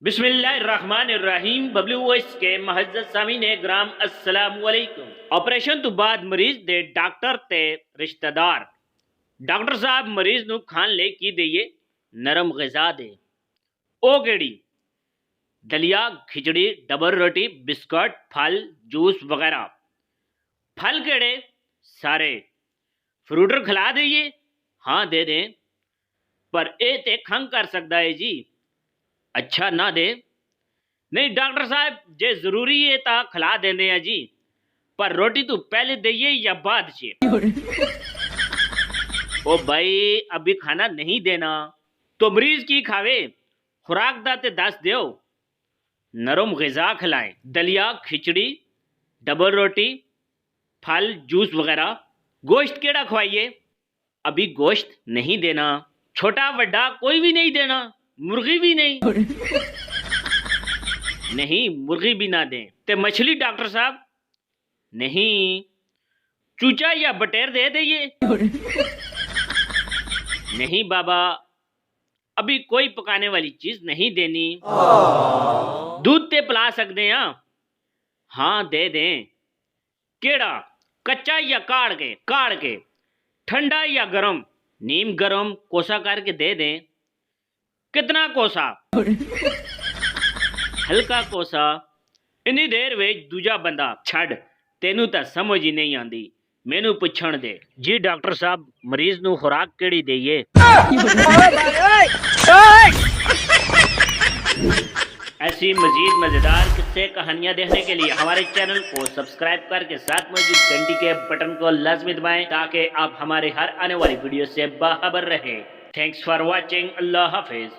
बिस्मिल्लाहिर्रहमानिर्रहीम। बबलू वॉइस के महज़्ज़त सामीन ग्राम अस्सलाम वालेकुम। ऑपरेशन तो बाद मरीज दे डॉक्टर ते रिश्तेदार। डॉक्टर साहब मरीज नू खान ले की दईए नरम ग़िज़ा दे। ओ केड़ी? दलिया, खिचड़ी, डबर रोटी, बिस्कुट, फल, जूस वगैरह। फल केड़े? सारे। फ्रूटर खिला दईए? हाँ दे दें, पर ए ते खंग कर सकता है जी। अच्छा ना दे? नहीं डॉक्टर साहब, जे जरूरी है ता खिला देंदे हैं जी, पर रोटी तो पहले दईए या बाद चे? ओ भाई, अभी खाना नहीं देना तो मरीज की खावे? खुराक दा ते दस दियो। नरम ग़िज़ा खिलाएं, दलिया, खिचड़ी, डबल रोटी, फल, जूस वगैरह। गोश्त केड़ा खवाइए? अभी गोश्त नहीं देना। छोटा बड़ा कोई भी नहीं देना? मुर्गी भी नहीं? नहीं, मुर्गी भी ना दें। ते मछली डॉक्टर साहब? नहीं। चूचा या बटेर दे दईए? नहीं बाबा, अभी कोई पकाने वाली चीज नहीं देनी। दूध ते पिला सकते हैं? हाँ दे दें। केड़ा? कच्चा या काढ़ के? काढ़ के। ठंडा या गरम? नीम गरम कोसा करके दे दें। कितना कोसा? हल्का कोसा। इन्नी देर विच दूजा बंदा छड़, तेनू तां समझ ही नहीं आंदी, मैनू पुछण दे। जी डॉक्टर साहब, मरीज नू खुराक केड़ी देइए? ऐसी मजीद मजेदार किस्से कहानियां देखने के लिए हमारे चैनल को सब्सक्राइब करके साथ मौजूद घंटी के बटन को लाजमी दबाएं, ताकि आप हमारे हर आने वाली वीडियो से बाखबर रहें। Thanks for watching. Allah Hafiz.